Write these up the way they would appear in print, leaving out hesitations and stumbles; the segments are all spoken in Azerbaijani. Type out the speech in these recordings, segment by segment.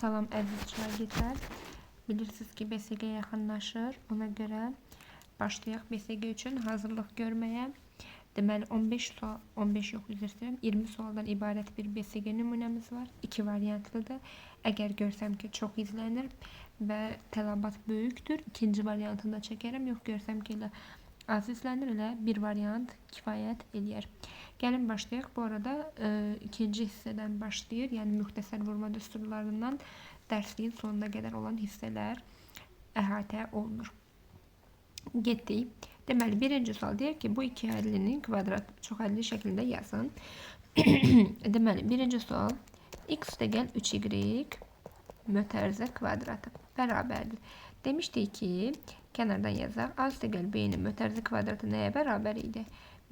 Salam əziz şagirdlər. Bilirsiniz ki, BSG yaxınlaşır. Ona görə başlayaq BSG üçün hazırlıq görməyə. Deməli 15 sual, 15 yox, üzr istəyirəm, 20 sualdan ibarət bir BSG nümunəmiz var. 2 variantlıdır. Əgər görsəm ki, çox izlənir və tələbat böyükdür, ikinci variantını da çəkərəm. Yox, görsəm ki, elə az izlənir, elə bir variant kifayət eləyər. Gəlin başlayaq. Bu arada ikinci hissədən başlayır. Yəni müxtəsər vurma düsturlarından dərsliyin sonuna qədər olan hissələr əhatə olunur. Getdik. Deməli, birinci sual deyir ki, bu iki həllinin kvadrat çoxhəlli şəklində yazın. Deməli, birinci sual x üstəgəl 3y mötərizə kvadratı bərabərdir. Demişdik ki, kənardan yazaq. A üstəgəl b-nin mötərizə kvadratı nəyə bərabər idi?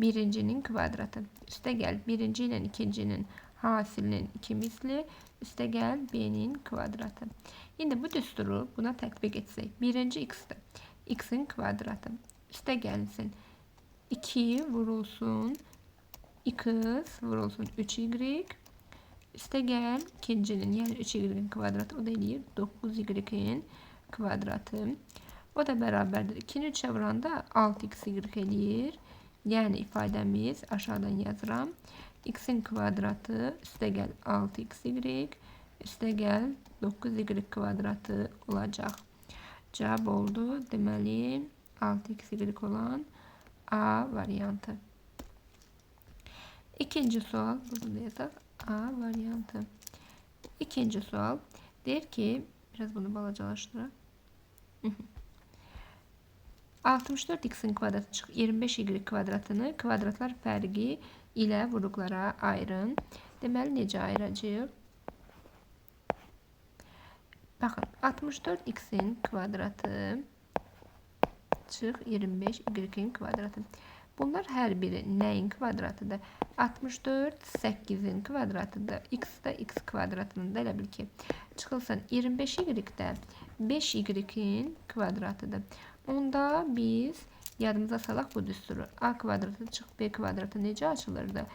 Birincinin kvadratı. Üstəgəl birinci ilə ikincinin hasilinin 2 misli. Üstəgəl b-nin kvadratı. İndi bu düsturu buna tətbiq etsək. Birinci x-dir. X-in kvadratı. Üstəgəlsin 2 vurulsun x vurulsun 3y. Üstəgəl ikincinin, yəni 3y-in kvadratı, o da eləyir 9y-in kvadratı. O da bərabərdir. 2-ni 3-ə vuranda 6xy eləyir. Yəni ifadəmiz aşağıdan yazıram. X-in kvadratı üstəgəl 6xy üstəgəl 9y kvadratı olacaq. Cavab oldu. Deməli 6xy olan A variantı. İkinci sual. Burada yazaq. A variantı. İkinci sual. Deyir ki, biraz bunu balacalaşdıraq. 64x'in kvadratı çıx 25y kvadratını kvadratlar fərqi ilə vuruqlara ayırın. Deməli, necə ayıracaq? Baxın, 64x'in kvadratı çıx 25y-in kvadratı. Bunlar hər biri nəyin kvadratıdır? 64 8-in kvadratıdır. X da x kvadratının da elə bil ki, çıxılsın 25y-də 5y-in kvadratıdır. Onda biz yadımıza salaq bu düsturu. A kvadratı çıx B kvadratı necə açılırdı?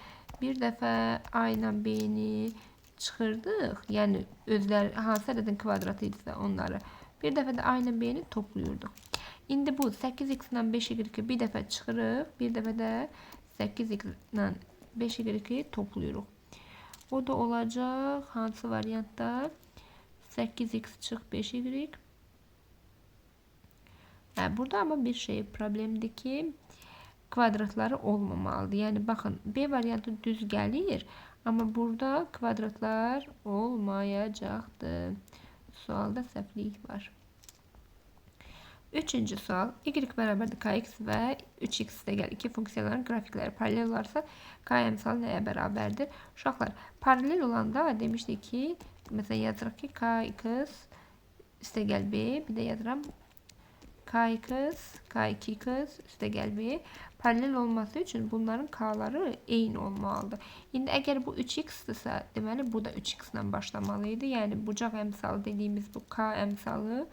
Bir dəfə A ilə B-ni çıxırdıq. Yəni özləri hansı ədədin kvadratı idisə onları. Bir dəfə də A ilə B-ni toplayırdıq. İndi bu 8x ilə 5y bir dəfə çıxırıq. Bir dəfə də 8x ilə 5y toplayırıq. O da olacaq hansı variantda? 8x çıx 5y. Burada ama bir şey problemdir ki kvadratları olmamalıdır. Yani bakın B variantı düz gəlir. Ama burada kvadratlar olmayacaqdır. Sualda səhvlik var. Üçüncü sual. Y bərabərdir kx və 3x üstəgəl 2 funksiyaların qrafikləri paralel olarsa k əmsalı nəyə bərabərdir? Uşaqlar, paralel olanda demişdik ki, məsələn yazırıq ki, kx üstəgəl b, bir də yazıram kx, k2x üstəgəl b. Paralel olması üçün bunların k'ları eyni olmalıdır. İndi əgər bu 3x-dırsa, deməli bu da 3x ilə başlamalıydı. Yəni bucaq əmsalı dediyimiz bu k əmsalı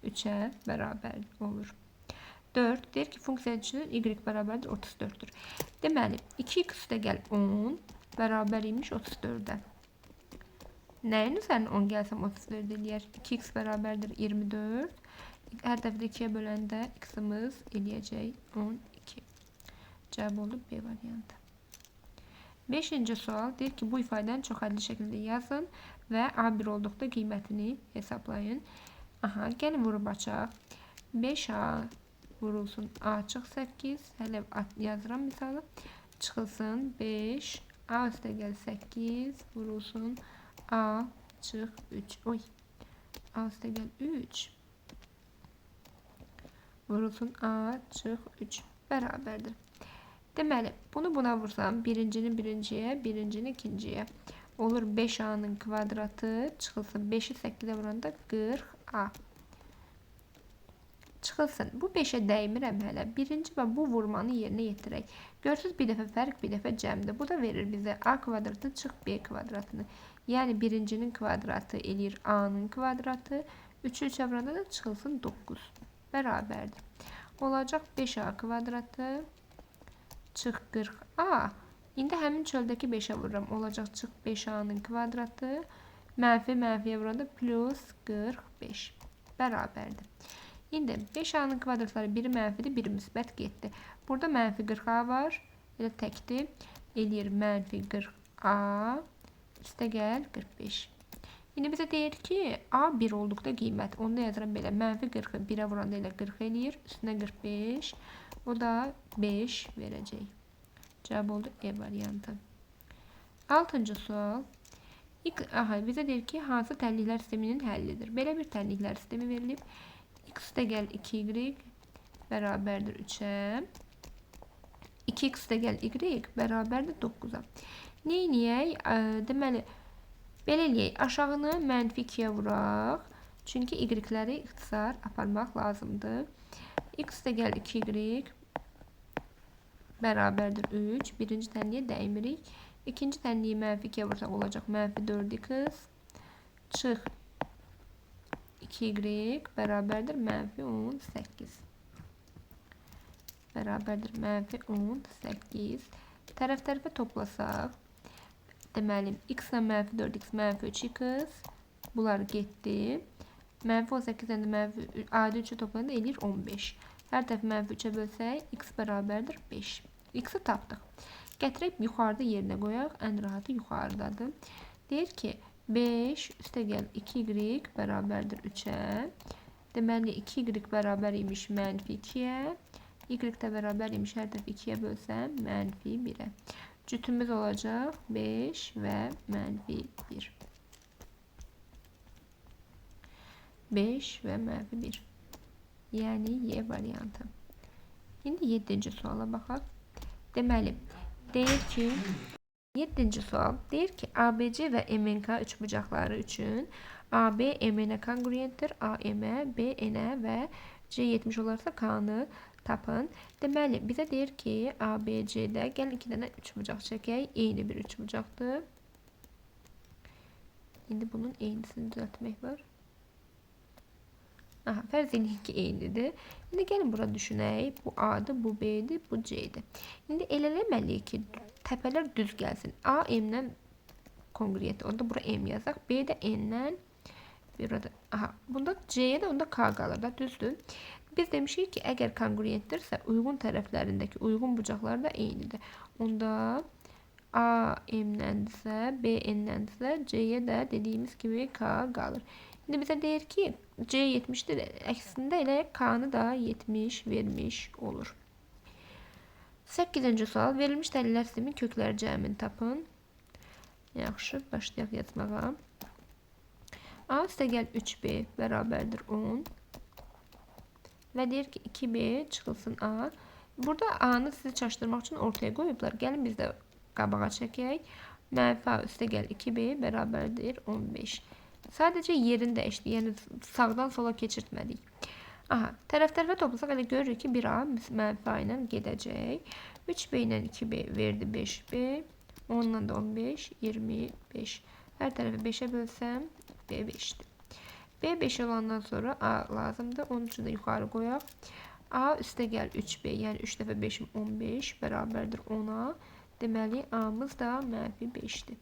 3'ə bərabər olur. 4 deyir ki, funksiya üçün y bərabərdir 34'dür. Deməli, 2x üstəgəl 10 bərabər imiş 34'ə. Nəyin üzərinə 10 gəlsəm 34 eləyər? 2x bərabərdir 24. Hər dəfə 2'yə böləndə x-imiz eləyəcək 12. Cavab oldu B variantı. 5-ci sual deyir ki, bu ifadəni çoxhəlli şəkildə yazın və A1 olduqda qiymətini hesablayın. Aha, gəlin vurub açaq. 5A vurulsun A çıx 8. Hələ yazıram misalı. Çıxılsın 5. A üstəgəl 8 vurulsun A çıx 3. Oy. A üstəgəl 3 vurulsun A çıx 3 bərabərdir. Deməli, bunu buna vursam birincini birinciyə, birincini ikinciyə. Olur 5A'nın kvadratı çıxılsın 5'i 8'e vuranda 40A. Çıxılsın. Bu 5'ə dəymirəm hələ. Birinci və bu vurmanı yerinə yetirək. Görsünüz bir dəfə fərq, bir dəfə cəmdir. Bu da verir bizə A kvadratı çıx B kvadratını. Yəni birincinin kvadratı eləyir A'nın kvadratı. 3'ü 3'ə vuranda da çıxılsın 9. Bərabərdir. Olacaq 5A kvadratı çıx 40A. İndi həmin çöldəki 5'ə vururam. Olacaq çıx 5A'nın kvadratı Mənfi mənfiyə vuranda plus 45 bərabərdir. İndi 5a'nın kvadratları biri mənfidir, biri müsbət getdi. Burada mənfi 40a var. Elə təkdir. Eləyir mənfi 40a üstə gəl 45. İndi bizə deyir ki, a 1 olduqda qiymət. Onu da yazıram belə. Mənfi 40'ı 1'ə vuranda elə 40 eləyir. Üstünə 45. O da 5 verəcək. Cavab oldu E variantı. 6-cı sual. Bizə deyir ki, hansı tənliklər sisteminin həllidir? Belə bir tənliklər sistemi verilib. X də gəl 2y bərabərdir 3'ə. 2x də gəl y bərabərdir 9'a. Neyniyək? Deməli, belə eləyək. Aşağını mənfi 2'yə vuraq. Çünki y-ləri ixtisar aparmaq lazımdır. X də gəl 2y bərabərdir 3. Birinci tənliyə dəymirik. İkinci tənliyi mənfi 2'yə vursaq olacaq mənfi 4x. Çıx 2y bərabərdir mənfi 18. Bərabərdir mənfi 18. Tərəf-tərəfə toplasaq. Deməli, x ilə mənfi 4x mənfi 3x. Bunlar getdi. Mənfi 18 ilə mənfi adi 3'ü toplayanda eləyir 15. Hər tərəfi mənfi 3'ə bölsək, x bərabərdir 5. X-i tapdıq. Gətirib yuxarıda yerinə qoyaq. Ən rahatı yuxarıdadır. Deyir ki, 5 üstə gəl 2y bərabərdir 3'ə. Deməli, 2y bərabər imiş mənfi 2'yə. Y də bərabər imiş hər tərəf 2'yə bölsəm mənfi 1'ə. Cütümüz olacaq 5 və mənfi 1. 5 və mənfi 1. Yəni Y variantı. İndi 7-ci suala baxaq. Deməli, deyir ki, 7-ci sual deyir ki, ABC və MNK üçbucaqları üçün AB MN-ə kongruentdir, AM BN-ə və C 70 olarsa K-nı tapın. Deməli, bizə deyir ki, ABC'də gəl 2 dənə üçbucaq çəkək. Eyni bir üçbucaqdır. İndi bunun eynisini düzəltmək var. Fərz edin ki, eynidir. İndi gəlin bura düşünək. Bu A'dır, bu B'dir, bu C'dir. İndi eləməliyik ki, təpələr düz gəlsin. A M-lə kongruent. Onda bura M yazaq. B də N-lə. Bunda C'yə də onda K qalır da, düzdür. Biz demişik ki, əgər kongruentdirsə, uyğun tərəflərindəki uyğun bucaqlar da eynidir. Onda A M-ləndirsə, B N-ləndirsə, C'yə də dediyimiz kimi K qalır. İndi bizə deyir ki, C 70'dir. Əksində elə K-nı da 70 vermiş olur. 8-ci sual. Verilmiş dəlillər sistemin kökləri cəmini tapın. Yaxşı, başlayaq yazmağa. A üstə gəl 3B bərabərdir 10. Və deyir ki, 2B çıxılsın A. Burada A-nı sizi çaşdırmaq üçün ortaya qoyublar. Gəlin biz də qabağa çəkək. Mənfi A üstə gəl 2B bərabərdir 15. Sadəcə yerini dəyişdi. Yəni sağdan sola keçirtmədik. Tərəf-tərəfə toplasaq elə görürük ki, 1A mənfi A ilə gedəcək. 3B ilə 2B verdi 5B. 10 ilə də 15, 25. Hər tərəfi 5'ə bölsəm, B 5'dir. B 5 olandan sonra A lazımdır. Onun üçün də yuxarı qoyaq. A üstə gəl 3B, yəni 3 dəfə 5'im 15 bərabərdir 10'a. Deməli, A'mız da mənfi 5'dir.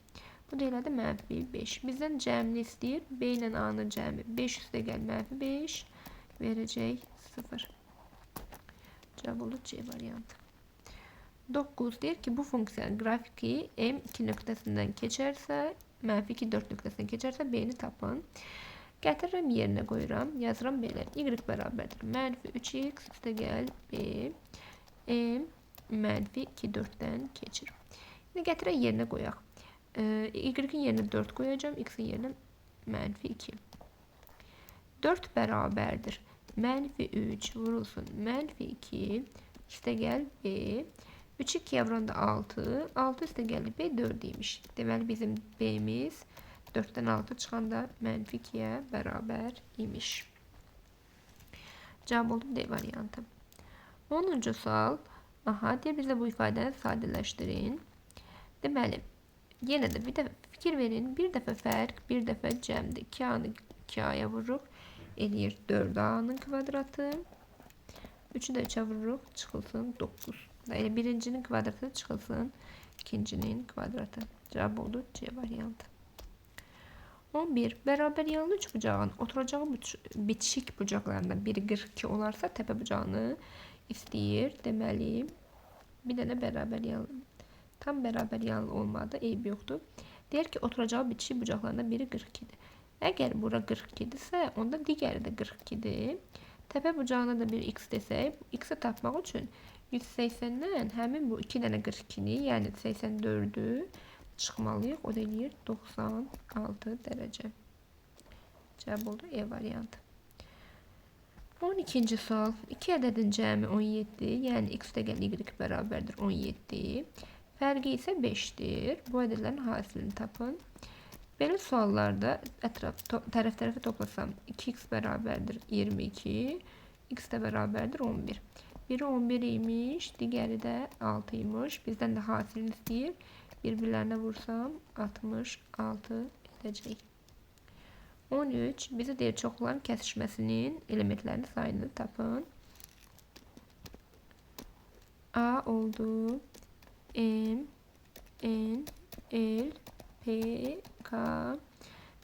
Bu da elədir mənfi 5. Bizdən cəmini istəyir. B ilə A-nın cəmi 5 üstə gəl mənfi 5 verəcək 0. Cavab olur C variantı. 9 deyir ki, bu funksiyanın qrafiki M2 nöqtəsindən keçərsə, mənfi 2 4 nöqtəsindən keçərsə, B-ni tapın. Gətirirəm yerinə qoyuram. Yazıram belə. Y bərabərdir. Mənfi 3x üstə gəl B. M mənfi 2 4'dən keçir. İndi gətirək yerinə qoyaq. Y-in yerine 4 koyacağım. X'in yerine mənfi 2. 4 bərabərdir. Mənfi 3 vurulsun. Mənfi 2 üstə gəl B. 3 2'ye vuranda 6. 6 üstə gəl B 4 imiş. Deməli bizim B'miz 4'dən 6 çıxanda mənfi 2'yə bərabər imiş. Cavab oldu D variantı. 10-cu sual. Deyir bizə bu ifadəni sadələşdirin. Deməli, yenə də bir dəfə fikir verin. Bir dəfə fərq, bir dəfə cəmdir. 2A-nı 2A-ya vururuq. Eləyir 4A-nın kvadratı. 3'ü də 3'ə vururuq. Çıxılsın 9. Yəni birincinin kvadratı çıxılsın ikincinin kvadratı. Cavab oldu C variantı. 11. Beraber yanlı üç bucağın oturacağı bitişik bucaqlarından biri 42 olarsa təpə bucağını istəyir. Deməli, bir dənə beraber yanlı. Tam beraber yanlı olmadı. Eybi yoxdur. Deyir ki, oturacağı bitişik bucaqlarından biri 42'dir. Əgər bura 42-dirsə, onda digəri də 42-dir. Təpə bucağına da bir x desək, x-i tapmaq üçün 180-dən həmin bu 2 dənə 42-ni, yəni 84-ü çıxmalıyıq. O da eləyir 96 dərəcə. Cavab oldu E variantı. 12-ci sual. 2 ədədin cəmi 17, yəni x təqəl y bərabərdir 17. Fərqi isə 5-dir. Bu ədədlərin hasilini tapın. Belə suallarda tərəf-tərəfə toplasam 2x bərabərdir 22, x də bərabərdir 11. Biri 11 imiş, digəri də 6 imiş. Bizdən də hasilini istəyir. Bir-birlərinə vursam 66 edəcək. 13. Bizə deyir çoxların kəsişməsinin elementlərinin sayını tapın. A oldu. M, N, L, P, K.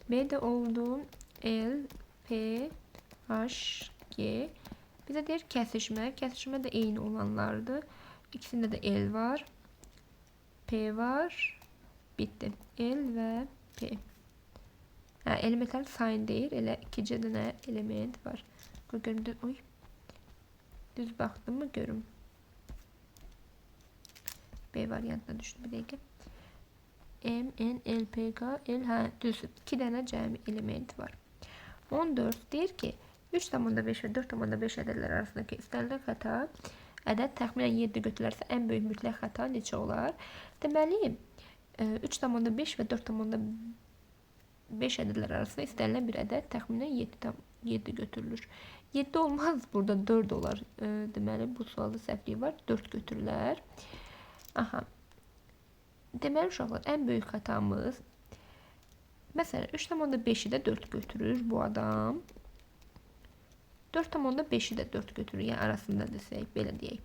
B de oldu. L, P, H, G. Bizə deyir kəsişmə. Kəsişmə də eyni olanlardır. İkisində də L var. P var. Bitti. L və P. Elementlərin sayını deyir. Elə 2 dənə element var. Görüm, oy. Düz baxdım mı görüm. B variantına düşdü bir dəqiqə. M, N, L, P, K, L, düz 2 dənə cəmi element var. 14 deyir ki, 3,5 və 4,5 ədədlər arasındakı istənilən xəta ədəd təxminən 7 götürülərsə ən böyük mütləq xəta neçə olar? Deməli, 3,5 və 4,5 ədədlər arasında istənilən bir ədəd təxminən 7 götürülür. 7 olmaz, burada 4 olar. Deməli, bu sualda səhvlik var. 4 götürülər. Aha. Deməli, uşaqlar, ən böyük xətamız məsələn, 3,5-i də 4 götürür bu adam. 4,5-i də 4 götürür. Yəni, arasında desək, belə deyək.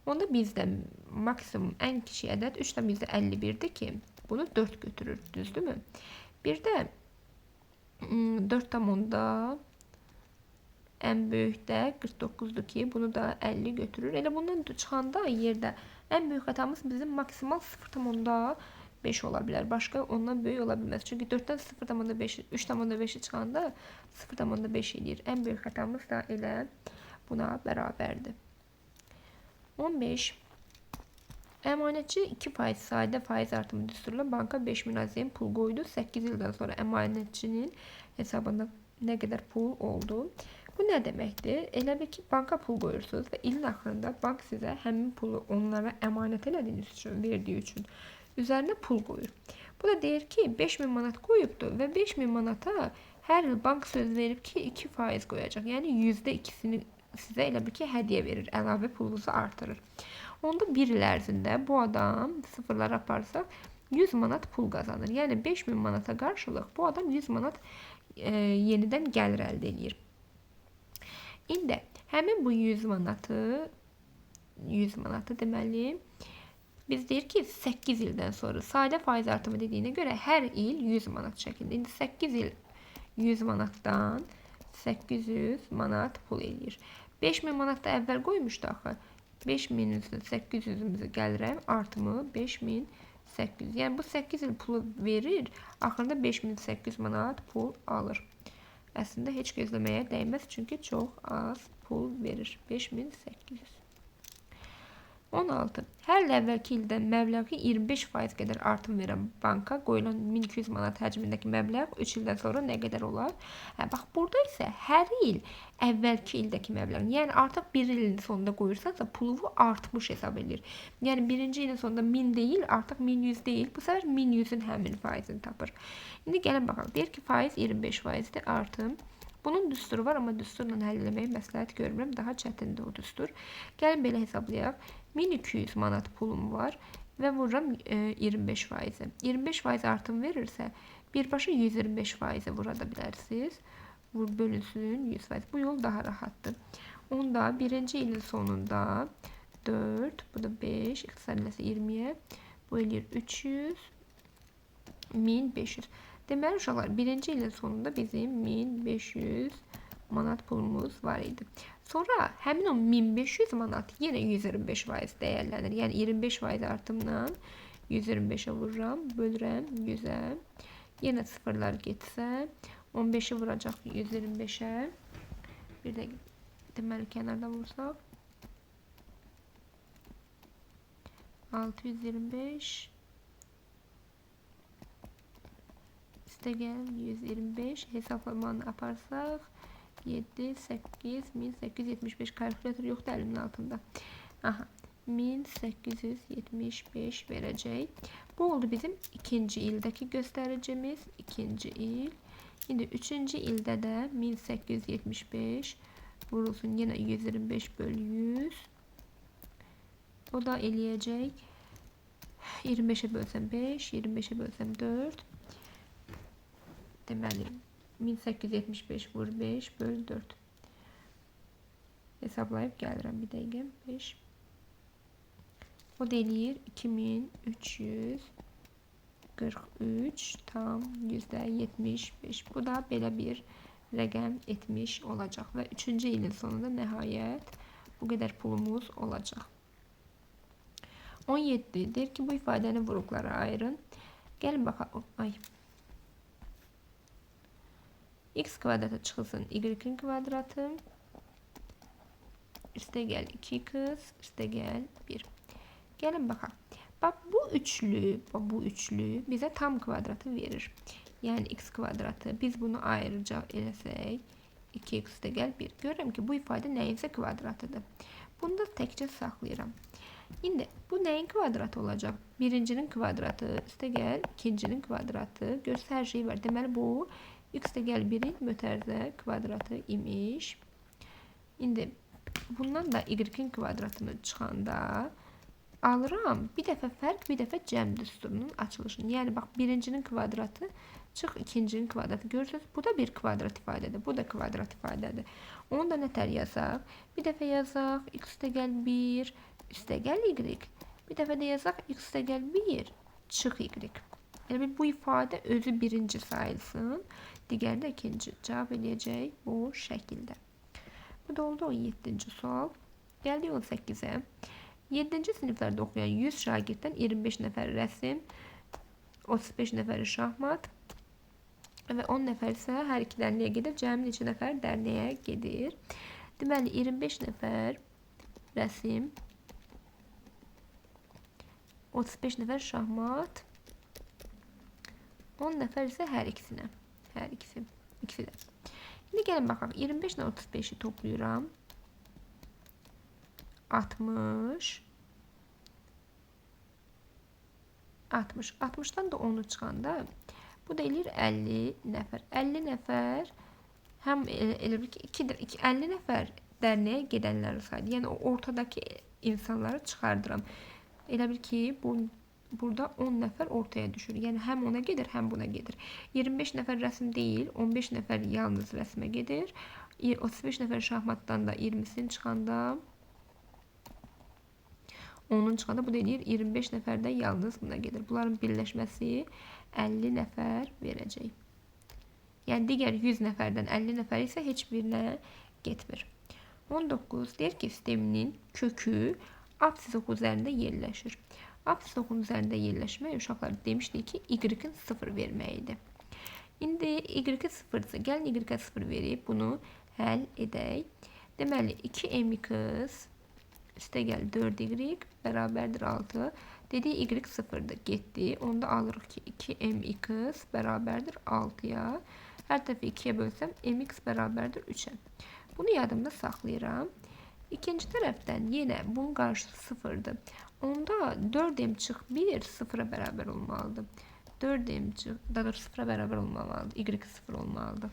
Onda bizdə maksimum ən kiçik ədəd 3,51-dir ki, bunu 4 götürür. Düzdürmü? Bir də 4,5 ən böyükdə 49-dur ki, bunu da 50 götürür. Elə bundan çıxanda yerdə ən böyük xətamız bizim maksimal 0,5 ola bilər. Başqa ondan böyük ola bilməz. Çünki 4-dən 3,5-i çıxanda 0,5 edir. Ən böyük xətamız da elə buna bərabərdir. 15. Əmanətçi 2% sadə faiz artımı düsturla banka 5000 AZM pul qoydu. 8 ildən sonra əmanətçinin hesabında nə qədər pul oldu? Bu nə deməkdir? Elə bir ki, banka pul qoyursunuz və ilin axırında bank sizə həmin pulu onlara əmanət elədiyiniz üçün, verdiyi üçün üzərinə pul qoyur. Bu da deyir ki, 5000 manat qoyubdur və 5000 manata hər il bank söz verib ki, 2% qoyacaq. Yəni, %2'sini sizə elə bir ki, hədiyyə verir, əlavə pulunuzu artırır. Onda bir il ərzində bu adam sıfırlar aparsaq 100 manat pul qazanır. Yəni, 5000 manata qarşılıq bu adam 100 manat yenidən gəlir əldə edir. İndi həmin bu 100 manatı deməli biz deyir ki 8 ildən sonra sadə faiz artımı dediyinə görə hər il 100 manat şəklində. İndi 8 il 100 manatdan 800 manat pul eləyir. 5000 manat da əvvəl qoymuşdu axı. 5000-in üstünə 800-ümüzü gəlirəm, artımı 5800. Yəni bu 8 il pulu verir, axırında 5800 manat pul alır. Əslində heç gözləməyə dəyməz, çünki çox az pul verir. 5800. 16. Hər il əvvəlki ildən məbləği 25% qədər artım verən banka qoyulan 1200 manat həcmindəki məbləğ 3 ildən sonra nə qədər olar? Bax, burada isə hər il əvvəlki ildəki məbləğ, yəni artıq bir ilin sonunda qoyursansa pulu artmış hesab edilir. Yəni birinci ilin sonunda 1000 deyil, artıq 1100 deyil. Bu səfər 1100-ün həmin faizini tapır. İndi gəlin baxalım. Deyir ki, faiz 25%-dir artım. Bunun düsturu var, amma düsturla həll eləməyi məsləhət görmürəm. Daha çətindir o düstur. Gəlin belə hesablayaq. 1200 manat pulum var və vururam 25%. 25% artım verirsə, birbaşa 125% vurada bilərsiniz. Bölünsün 100%. Bu yol daha rahatdır. Onda birinci ilin sonunda 4, bu da 5, iqtisadiləsə 20'ye, bu eləyir 300, 1500. Deməli uşaqlar, birinci ilin sonunda bizim 1500 manat pulumuz var idi. Sonra həmin o 1500 manat yenə 125% dəyərlənir. Yəni 25% artımla 125'e vururam, bölürəm 100'ə. Yenə sıfırlar getsə, 15'i vuracaq 125'ə. Bir də deməli kənarda vursaq 625 üstə gəl 125 hesaplamanı aparsaq 7, 8, 1875 kalkülatör yoxdur əlimin altında. Aha, 1875 verəcək. Bu oldu bizim ikinci ildəki göstəricimiz. İkinci il. Şimdi üçüncü ildə də 1875 vurulsun yenə 125 bölü 100. O da eləyəcək 25'e bölsəm 5, 25'e bölsəm 4. Deməli 1875 vur 5 bölü 4. Hesablayıb gəlirəm bir dəqiqə. 5. O da eləyir 2343 tam %75. Bu da belə bir rəqəm etmiş olacaq və 3-cü ilin sonunda nəhayət bu qədər pulumuz olacaq. 17 deyir ki, bu ifadəni vuruqlara ayırın. Gəlin baxaq. Ay. X kvadratı çıxılsın y-in kvadratı. Üstə gəl 2x, üstə gəl 1. Gəlin baxaq. Bax bu üçlü bizə tam kvadratı verir. Yəni x kvadratı. Biz bunu ayrıca eləsək 2x üstə gəl 1. Görürəm ki, bu ifadə nəyinsə kvadratıdır. Bunu da təkcə saxlayıram. İndi bu nəyin kvadratı olacaq? Birincinin kvadratı üstə gəl ikincinin kvadratı. Görsə hər şey var. Deməli bu x də gəl 1'in mötərizə kvadratı imiş. İndi bundan da y-in kvadratını çıxanda alıram. Bir dəfə fərq, bir dəfə cəm düsturunun açılışını. Yəni bax birincinin kvadratı çıx ikincinin kvadratı. Görürsünüz, bu da bir kvadrat ifadədir. Bu da kvadrat ifadədir. Onu da nətər yazaq? Bir dəfə yazaq x də gəl 1, üstə gəl y. Bir dəfə də yazaq x də gəl 1, çıx y. Yəni bu ifadə özü birinci sayılsın. Digəri də ikinci. Cavab eləyəcək bu şəkildə. Bu da oldu 17-ci sual. Gəldik 18'ə. 7-ci siniflərdə oxuyan 100 şagirddən 25 nəfər rəsm, 35 nəfəri şahmat və 10 nəfər isə hər iki dərnəyə gedir. Cəmi neçə nəfər dərnəyə gedir? Deməli 25 nəfər rəsm, 35 nəfər şahmat, 10 nəfər isə hər ikisinə. Hər ikisi. İkisi də. İndi gəlin baxaq. 25 ilə 35'i toplayıram. 60. 60'dan da 10'u çıxanda bu da eləyir 50 nəfər. 50 nəfər həm elə bir ki 50 nəfər dərnəyə gedənləri saydı. Yəni o ortadakı insanları çıxardıram. Elə bir ki burada 10 nəfər ortaya düşür. Yəni həm ona gedir, həm buna gedir. 25 nəfər rəsm deyil, 15 nəfər yalnız rəsmə gedir. 35 nəfər şahmatdan da 20'sini çıxanda 10'un çıxanda bu da eləyir 25 nəfər də yalnız buna gedir. Bunların birləşməsi 50 nəfər verəcək. Yəni digər 100 nəfərdən 50 nəfər isə heç birinə getmir. 19 deyir ki, sisteminin kökü apsis oxu üzərində yerləşir. Apsis oxunun üzərində yerləşmək uşaqlar demişdik ki, y-in 0 verməyidir. İndi y-i 0-dırsa, gəlin y-ə 0 verib bunu həll edək. Deməli 2mx üstə gəl 4y bərabərdir 6. Dediyi y 0'dır, getdi. Onu da alırıq ki 2mx bərabərdir 6'ya. Hər tərəfi 2'yə bölsəm mx bərabərdir 3'ə. Bunu yadımda saxlayıram. İkinci tərəfdən yenə bunun qarşısı 0'dır. Onda 4m çıx 1 0'a bərabər olmalıdır. 4m çıx, daha doğrusu 0'a bərabər olmamalıdır. Y 0 olmalıdır.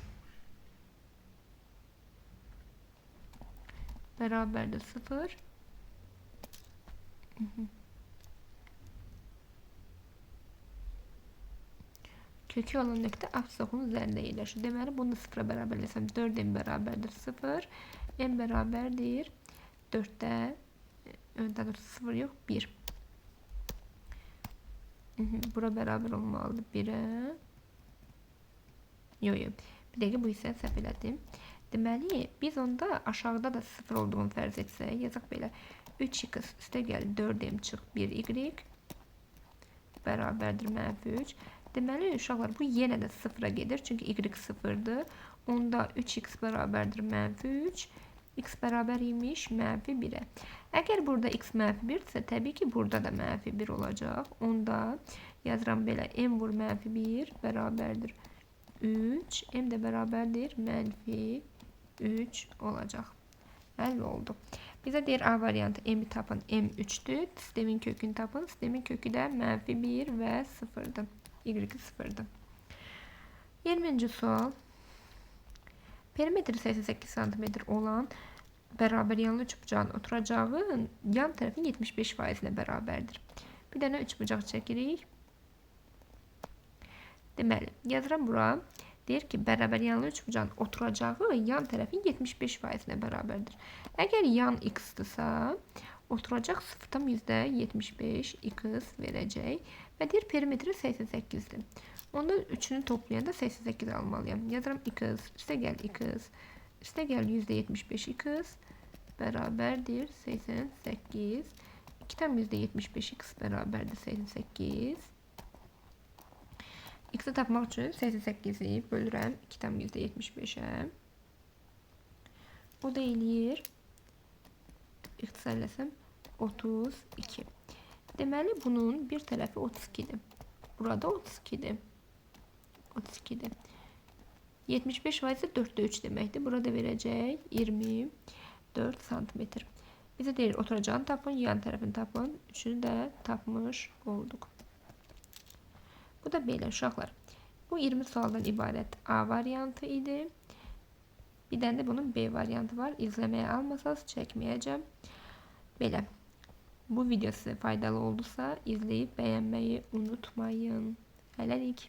Bərabərdir 0. Kökü olan nöqtə apsis oxunun üzərində yerləşir. Deməli bunu 0'a bərabərləsəm 4m bərabərdir 0. M bərabərdir 4'də daha doğrusu 0 yox 1. Bura bərabər olmalıdır 1'ə. Yo yo. Bir dəqiqə bu hissəni səhv elədim. Deməli, biz onda aşağıda da 0 olduğunu fərz etsək, yazaq belə. 3x üstə gəl 4m çıx 1y bərabərdir -3. Deməli, uşaqlar, bu yenə də 0-a gedir. Çünki y 0-dır. Onda 3x bərabərdir -3. X bərabər imiş -1-ə. Əgər burada x -1-dirsə, təbii ki, burada da -1 olacaq. Onda yazıram belə. M vur -1 bərabərdir 3. M də bərabərdir -3 olacaq. Həll oldu. Bizə deyir A variantı M-i tapın. M3'dür. Sistemin kökünü tapın. Sistemin kökü də -1 və 0'dır. Y 0'dır. 20. sual. Perimetri 88 cm olan bərabər yanlı üçbucağın oturacağın yan tərəfin 75%-nə bərabərdir. Bir dənə üçbucaq çəkirik. Deməli, yazıram bura. Deyir ki, bərabər yanlı üçbucağın oturacağı yan tərəfin 75%-nə bərabərdir. Əgər yan x-dırsa, oturacaq 0,75 x verəcək və deyir perimetri 88-dir. Onda üçünü toplayanda 88 almalıyam. Yazıram x üstə gəl x üstə gəl %75 x bərabərdir 88. 2,75 x bərabərdir 88. X'i tapmaq üçün 88'i bölürəm 2,75'ə. O da eləyir. İxtisarləsəm 32. Deməli, bunun bir tərəfi 32'dir. Burada 32'dir. 32'dir. 75% 4'də 3 deməkdir. Burada verəcək 24 cm. Bizə deyir oturacağını tapın, yan tərəfini tapın. Üçünü də tapmış olduq. Bu da belə uşaqlar. Bu 20 sualdan ibarət A variantı idi. Bir dənə də bunun B variantı var. İzləməyə almasanız çəkməyəcəm. Belə. Bu video sizə faydalı oldusa izləyib bəyənməyi unutmayın. Hələlik.